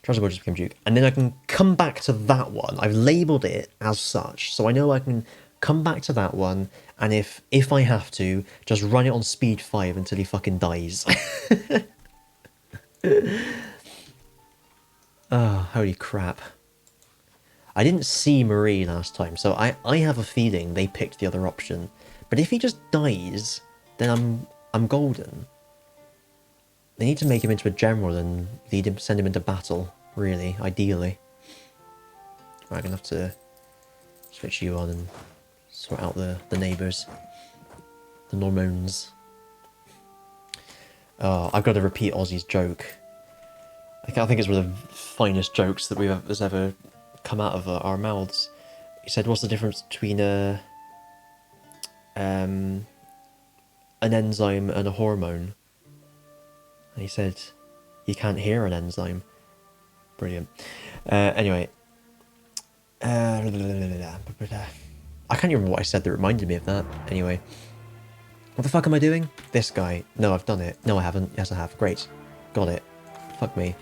A: Charles the Bold just became Duke, and then I can come back to that one. I've labelled it as such, so I know I can come back to that one, and if I have to, just run it on speed 5 until he fucking dies. Oh, holy crap. I didn't see Marie last time, so I have a feeling they picked the other option. But if he just dies, then I'm golden. They need to make him into a general and send him into battle, really, ideally. Right, I'm gonna have to switch you on and sort out the neighbours. The Normones. Oh, I've got to repeat Ozzy's joke. I think it's one of the finest jokes that has ever come out of our mouths. He said, what's the difference between an enzyme and a hormone? And he said, you can't hear an enzyme. Brilliant. Anyway. I can't remember what I said that reminded me of that. Anyway. What the fuck am I doing? This guy. No, I've done it. No, I haven't. Yes, I have. Great. Got it. Fuck me.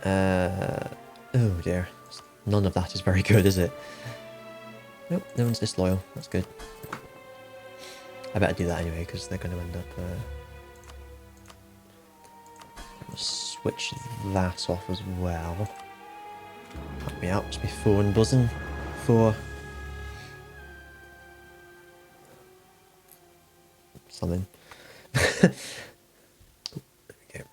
A: Oh dear. None of that is very good, is it? Nope, no one's disloyal. That's good. I better do that anyway, because they're going to end up... switch that off as well. Help me out. Must be 4 and buzzing. 4. Something. There we go.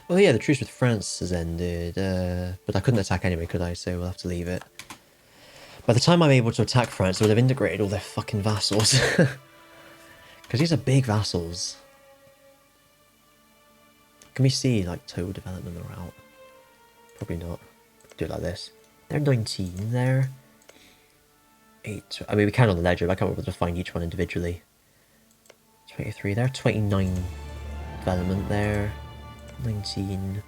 A: Well, yeah, the truce with France has ended, but I couldn't attack anyway, could I? So we'll have to leave it. By the time I'm able to attack France, they would have integrated all their fucking vassals. Because these are big vassals. Can we see, like, total development or out? Probably not. Do it like this. They're 19 there. 8. I mean, we can on the ledger, but I can't remember to find each one individually. 23 there. 29 development there. 19.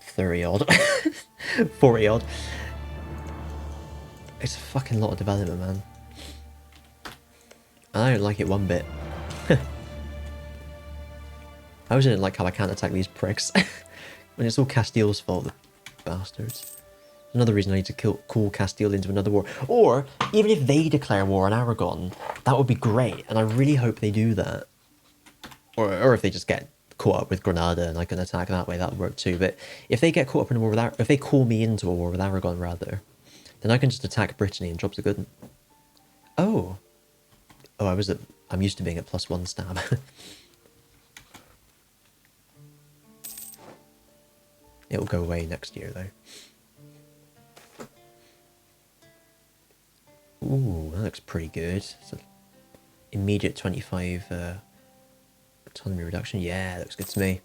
A: 30 odd. 40 odd. It's a fucking lot of development, man. I don't like it one bit. I always didn't like how I can't attack these pricks. When it's all Castile's fault, the bastards. Another reason I need to call Castile into another war. Or, even if they declare war on Aragon, that would be great, and I really hope they do that. Or if they just get caught up with Granada and I can attack that way, that would work too. But if they get caught up in a war with if they call me into a war with Aragon, rather, then I can just attack Brittany and jobs are good. Oh. Oh, I'm used to being at +1 stab. It'll go away next year, though. Ooh, that looks pretty good. So, immediate 25 autonomy reduction. Yeah, looks good to me.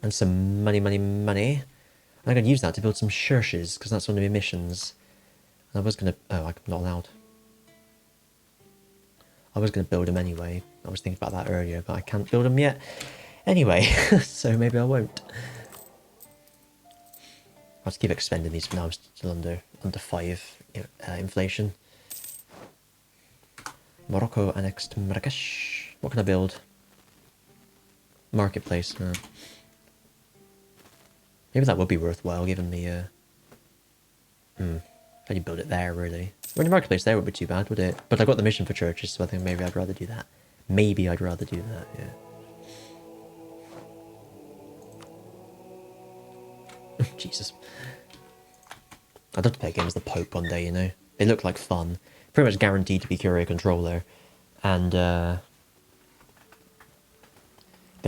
A: And some money. And I'm going to use that to build some churches, because that's one of the missions. And I was going to... Oh, I'm not allowed. I was going to build them anyway. I was thinking about that earlier, but I can't build them yet. Anyway, so maybe I won't. I'll just keep expending these for now. I'm still under 5 inflation. Morocco annexed Marrakesh. What can I build? Marketplace. Maybe that would be worthwhile, given the... How do you build it there, really? Well, the marketplace there would be too bad, would it? But I got the mission for churches, so I think maybe I'd rather do that. Maybe I'd rather do that, yeah. Jesus. I'd love to play a game as the Pope one day, you know? They look like fun. Pretty much guaranteed to be courier controller. And, their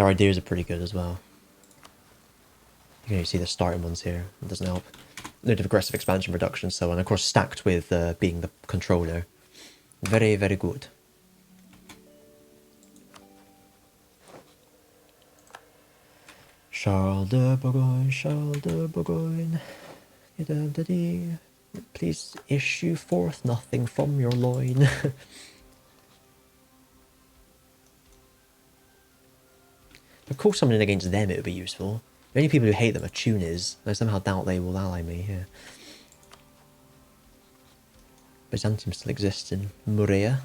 A: ideas are pretty good as well. You can only see the starting ones here. It doesn't help. Load of aggressive expansion reduction, so on. Of course, stacked with being the controller. Very, very good. Charles de Bourgogne, Charles de Bourgogne. Please issue forth nothing from your loin. Of course, something against them it would be useful. The only people who hate them are Tunis. I somehow doubt they will ally me here. Byzantium still exists in Murea.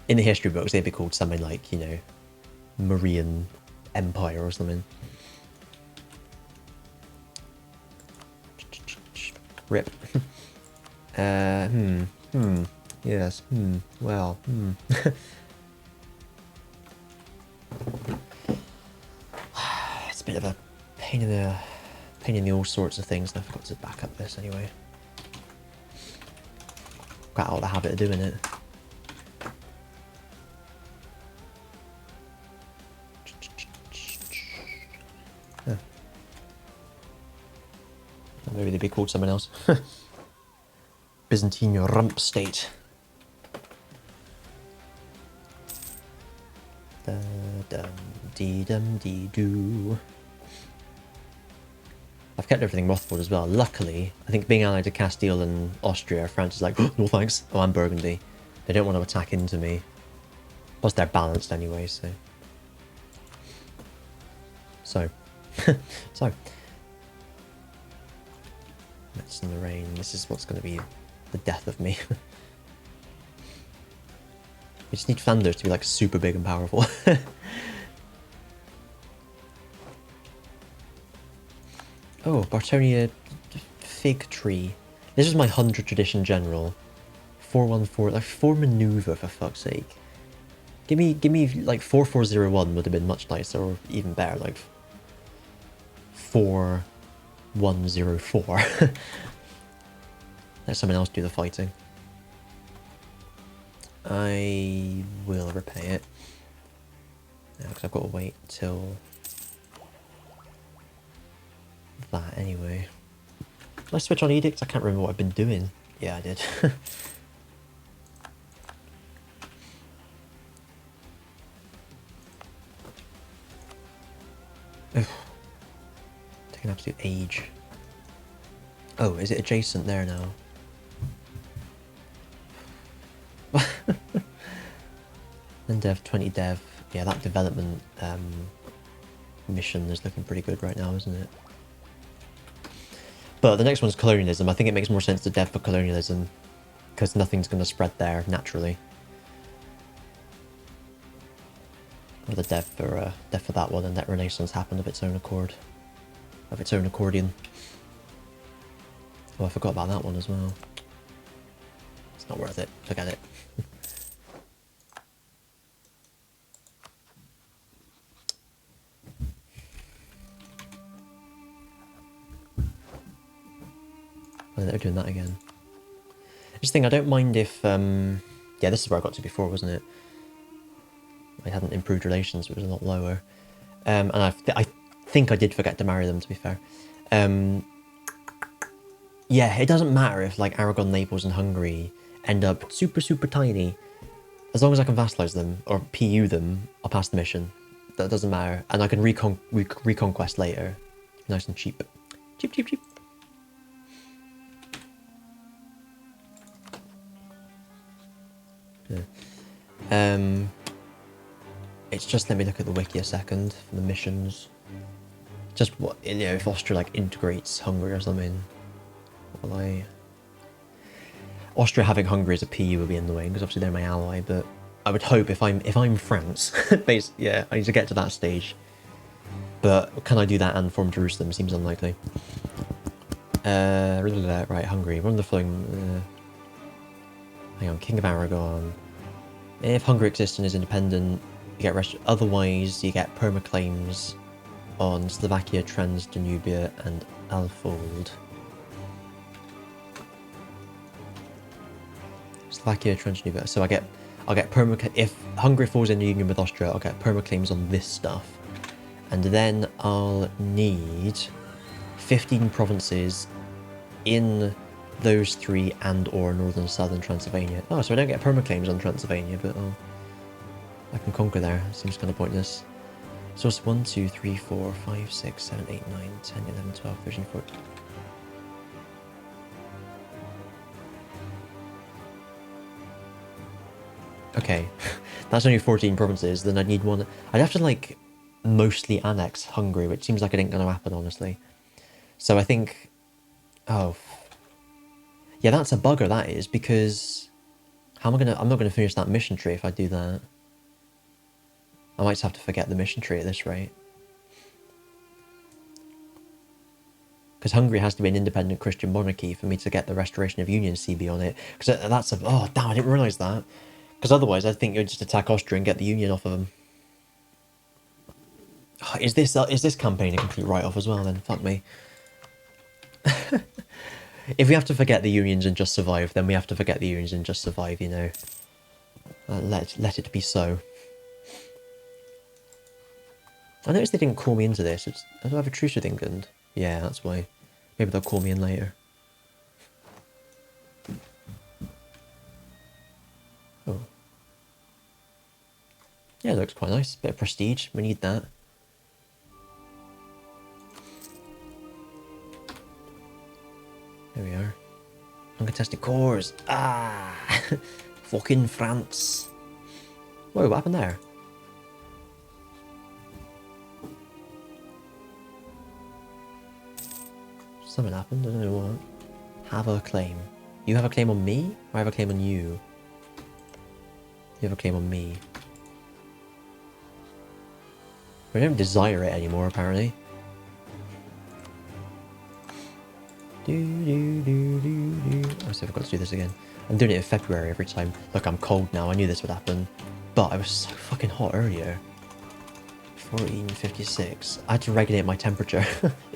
A: In the history books, they'd be called something like, you know, Marian Empire or something. Rip. Yes, well, It's a bit of a pain in the all sorts of things, and I forgot to back up this anyway. Got out of the habit of doing it. Huh. Maybe they'd be called something else. Byzantine rump state. Da-dum-dee-dum-dee-doo. I've kept everything mothballed as well. Luckily, I think being allied to Castile and Austria, France is like, no thanks. Oh, I'm Burgundy. They don't want to attack into me. Plus, they're balanced anyway, so. So. That's in the rain. This is what's going to be the death of me. We just need Flanders to be like super big and powerful. Oh, Bartonia fig tree. This is my 100 tradition general. 414, like 4 maneuver for fuck's sake. Give me like 4401 would have been much nicer, or even better, like 4104. Let someone else do the fighting. I will repay it. Because I've got to wait till that anyway. Did I switch on edicts? I can't remember what I've been doing. Yeah, I did. Taking absolute age. Oh, is it adjacent there now? 10 dev, 20 dev. Yeah, that development mission is looking pretty good right now, isn't it? But the next one's colonialism. I think it makes more sense to dev for colonialism, because nothing's going to spread there naturally. Or the dev for that one, and that Renaissance happened of its own accord. Of its own accordion. Oh, I forgot about that one as well. It's not worth it. Forget it. Oh, they're doing that again. I just think I don't mind if... yeah, this is where I got to before, wasn't it? I hadn't improved relations, it was a lot lower. And I think I did forget to marry them, to be fair. Yeah, it doesn't matter if like Aragon, Naples and Hungary end up super, super tiny. As long as I can vassalize them, or PU them, I'll pass the mission. That doesn't matter. And I can reconquest later. Nice and cheap. Cheap, cheap, cheap. Yeah. It's just, let me look at the wiki a second for the missions. Just what, you know, if Austria like integrates Hungary or something. Well, Austria having Hungary as a PU would be annoying because obviously they're my ally, but I would hope if I'm France, basically, yeah, I need to get to that stage. But can I do that and form Jerusalem? Seems unlikely. Right, Hungary. One of the following. Hang on, King of Aragon. If Hungary exists and is independent, you get rest. Otherwise, you get permaclaims on Slovakia, Transdanubia, and Alfold. Slovakia, Transdanubia. So I'll get if Hungary falls into union with Austria, I'll get permaclaims on this stuff, and then I'll need 15 provinces in those three and or northern southern Transylvania. Oh, so I don't get permaclaims on Transylvania, but I can conquer there. Seems kind of pointless. So it's 1, 2, 3, 4, 5, 6, 7, 8, 9, 10, 11, 12, 13, 14. Okay, that's only 14 provinces, then I'd need one. I'd have to, like, mostly annex Hungary, which seems like it ain't gonna happen, honestly. So I think... Oh. Yeah, that's a bugger, that is, because... I'm not gonna finish that mission tree if I do that. I might just have to forget the mission tree at this rate. Because Hungary has to be an independent Christian monarchy for me to get the Restoration of Union CB on it. Because that's a... Oh, damn, I didn't realise that. Because otherwise, I think you'd just attack Austria and get the Union off of them. Oh, is this campaign a complete write-off as well, then? Fuck me. If we have to forget the Unions and just survive, then we have to forget the Unions and just survive, you know. Let it be so. I noticed they didn't call me into this. I don't have a truce with England. Yeah, that's why. Maybe they'll call me in later. Oh. Yeah, it looks quite nice. Bit of prestige. We need that. There we are. Uncontested cores. Ah! Fucking France. Whoa, what happened there? Something happened, I don't know what. Have a claim. You have a claim on me? Or I have a claim on you? You have a claim on me. I don't desire it anymore, apparently. I see if I've got to do this again. I'm doing it in February every time. Look, I'm cold now. I knew this would happen. But I was so fucking hot earlier. 1456. I had to regulate my temperature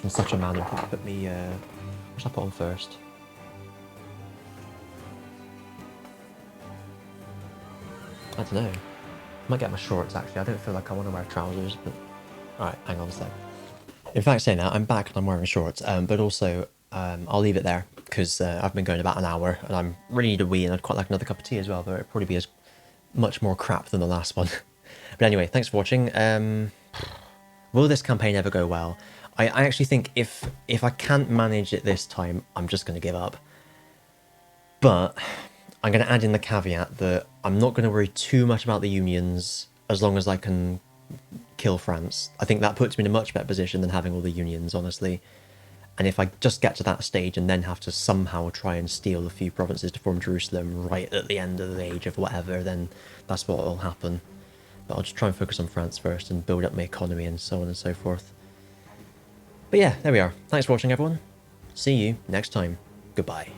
A: in such a manner to put me... what should I put on first? I don't know. I might get my shorts, actually. I don't feel like I want to wear trousers, but... Alright, hang on a sec. In fact, saying that, I'm back and I'm wearing shorts, but also... I'll leave it there because I've been going about an hour and I'm really need a wee and I'd quite like another cup of tea as well, but it'd probably be as much more crap than the last one. But anyway, thanks for watching. Will this campaign ever go well? I actually think if I can't manage it this time, I'm just going to give up. But I'm going to add in the caveat that I'm not going to worry too much about the unions as long as I can kill France. I think that puts me in a much better position than having all the unions, honestly. And if I just get to that stage and then have to somehow try and steal a few provinces to form Jerusalem right at the end of the age of whatever, then that's what will happen. But I'll just try and focus on France first and build up my economy and so on and so forth. But yeah, there we are. Thanks for watching, everyone. See you next time. Goodbye.